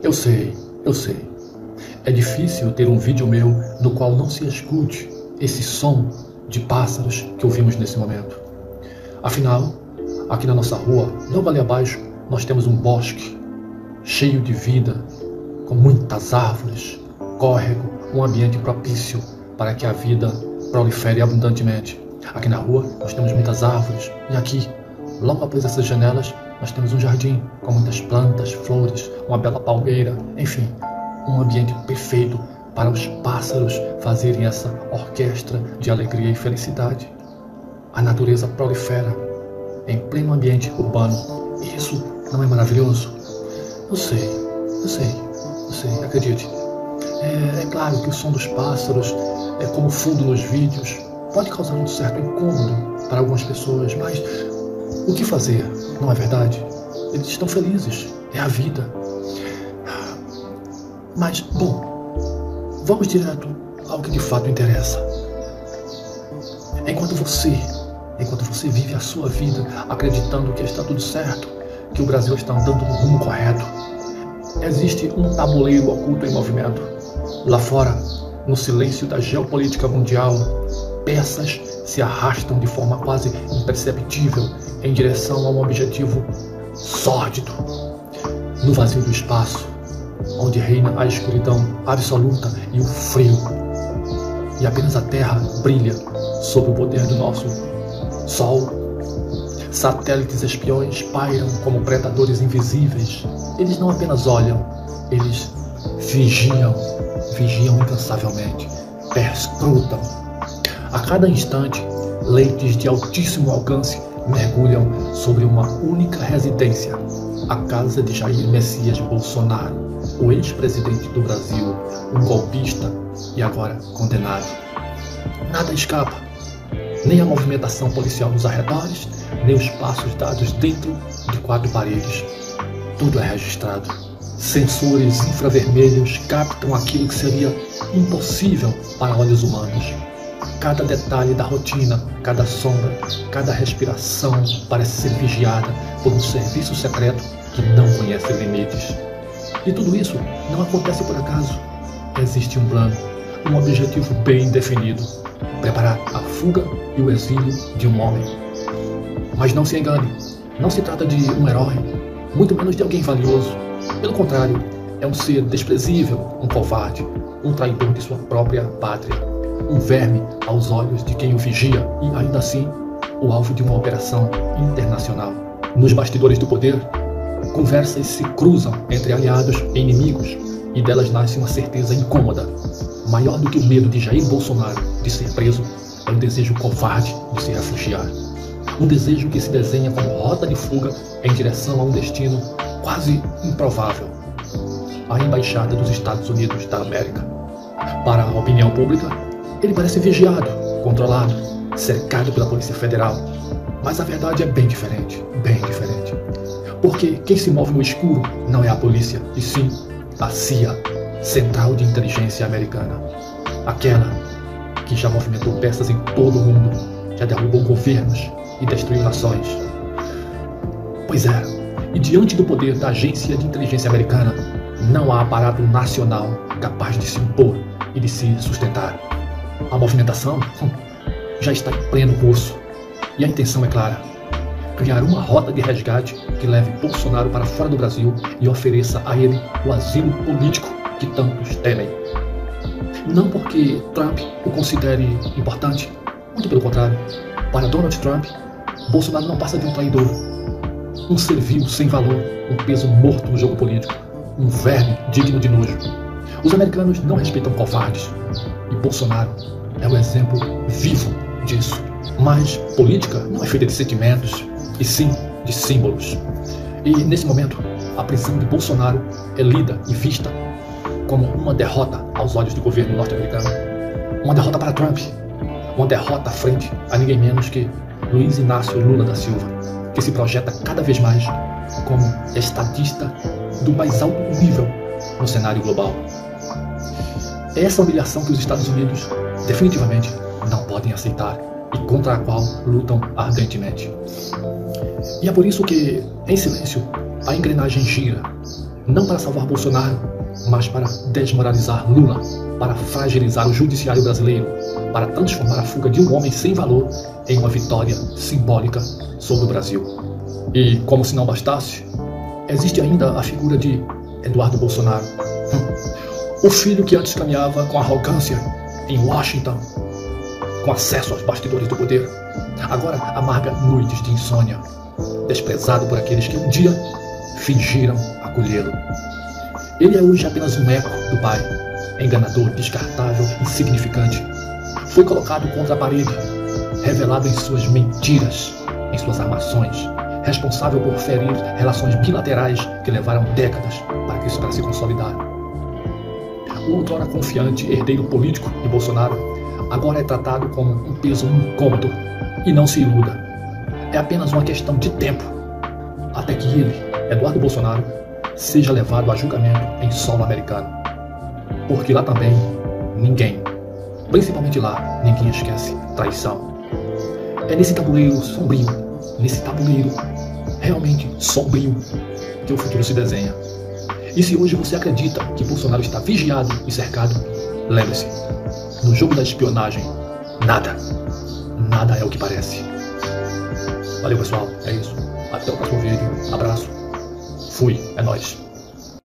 Eu sei. É difícil ter um vídeo meu no qual não se escute esse som de pássaros que ouvimos nesse momento. Afinal, aqui na nossa rua, logo ali abaixo, nós temos um bosque cheio de vida, com muitas árvores, córrego, um ambiente propício para que a vida prolifere abundantemente. Aqui na rua nós temos muitas árvores e aqui, logo após essas janelas, nós temos um jardim com muitas plantas, flores, uma bela palmeira, enfim, um ambiente perfeito para os pássaros fazerem essa orquestra de alegria e felicidade. A natureza prolifera em pleno ambiente urbano. E isso não é maravilhoso? Eu sei, acredite. É claro que o som dos pássaros, como fundo nos vídeos, pode causar um certo incômodo para algumas pessoas, mas o que fazer, não é verdade? Eles estão felizes, é a vida. Mas, bom, vamos direto ao que de fato interessa. Enquanto você vive a sua vida acreditando que está tudo certo, que o Brasil está andando no rumo correto, existe um tabuleiro oculto em movimento. Lá fora, no silêncio da geopolítica mundial, peças se arrastam de forma quase imperceptível em direção a um objetivo sórdido. No vazio do espaço, onde reina a escuridão absoluta e o frio, e apenas a Terra brilha sob o poder do nosso Sol. Satélites espiões pairam como predadores invisíveis. Eles não apenas olham, eles vigiam incansavelmente, perscrutam. A cada instante, leites de altíssimo alcance mergulham sobre uma única residência, a casa de Jair Messias Bolsonaro, o ex-presidente do Brasil, um golpista e agora condenado. Nada escapa, nem a movimentação policial nos arredores, nem os passos dados dentro de quatro paredes. Tudo é registrado. Sensores infravermelhos captam aquilo que seria impossível para olhos humanos. Cada detalhe da rotina, cada sombra, cada respiração parece ser vigiada por um serviço secreto que não conhece limites. E tudo isso não acontece por acaso. Existe um plano, um objetivo bem definido: preparar a fuga e o exílio de um homem. Mas não se engane, não se trata de um herói, muito menos de alguém valioso. Pelo contrário, é um ser desprezível, um covarde, um traidor de sua própria pátria, um verme aos olhos de quem o vigia e, ainda assim, o alvo de uma operação internacional. Nos bastidores do poder, conversas se cruzam entre aliados e inimigos, e delas nasce uma certeza incômoda. Maior do que o medo de Jair Bolsonaro de ser preso é o desejo covarde de se refugiar. Um desejo que se desenha como rota de fuga em direção a um destino quase improvável: a embaixada dos Estados Unidos da América. Para a opinião pública, ele parece vigiado, controlado, cercado pela Polícia Federal. Mas a verdade é bem diferente. Porque quem se move no escuro não é a polícia, e sim a CIA, Central de Inteligência Americana. Aquela que já movimentou peças em todo o mundo, já derrubou governos e destruiu nações. Pois é, e diante do poder da Agência de Inteligência Americana, não há aparato nacional capaz de se impor e de se sustentar. A movimentação já está em pleno curso, e a intenção é clara: criar uma rota de resgate que leve Bolsonaro para fora do Brasil e ofereça a ele o asilo político que tantos temem. Não porque Trump o considere importante, muito pelo contrário. Para Donald Trump, Bolsonaro não passa de um traidor, um ser vil sem valor, um peso morto no jogo político, um verme digno de nojo. Os americanos não respeitam covardes, e Bolsonaro é o exemplo vivo disso. Mas política não é feita de sentimentos, e sim de símbolos. E nesse momento, a prisão de Bolsonaro é lida e vista como uma derrota aos olhos do governo norte-americano. Uma derrota para Trump, uma derrota frente a ninguém menos que Luiz Inácio Lula da Silva, que se projeta cada vez mais como estadista do mais alto nível no cenário global. É essa humilhação que os Estados Unidos definitivamente não podem aceitar e contra a qual lutam ardentemente. E é por isso que, em silêncio, a engrenagem gira. não para salvar Bolsonaro, mas para desmoralizar Lula, para fragilizar o judiciário brasileiro, para transformar a fuga de um homem sem valor em uma vitória simbólica sobre o Brasil. E, como se não bastasse, existe ainda a figura de Eduardo Bolsonaro, o filho que antes caminhava com arrogância em Washington, com acesso aos bastidores do poder, agora amarga noites de insônia, desprezado por aqueles que um dia fingiram acolhê-lo. Ele é hoje apenas um eco do pai, enganador, descartável, insignificante. Foi colocado contra a parede, revelado em suas mentiras, em suas armações, responsável por ferir relações bilaterais que levaram décadas para se consolidar. O outrora confiante herdeiro político de Bolsonaro agora é tratado como um peso incômodo. E não se iluda, é apenas uma questão de tempo até que ele, Eduardo Bolsonaro, seja levado a julgamento em solo americano. Porque lá também ninguém, principalmente lá, ninguém esquece traição. É nesse tabuleiro sombrio, nesse tabuleiro realmente sombrio, que o futuro se desenha. E se hoje você acredita que Bolsonaro está vigiado e cercado, lembre-se, no jogo da espionagem, nada é o que parece. Valeu, pessoal, é isso. Até o próximo vídeo. Abraço. Fui, é nóis.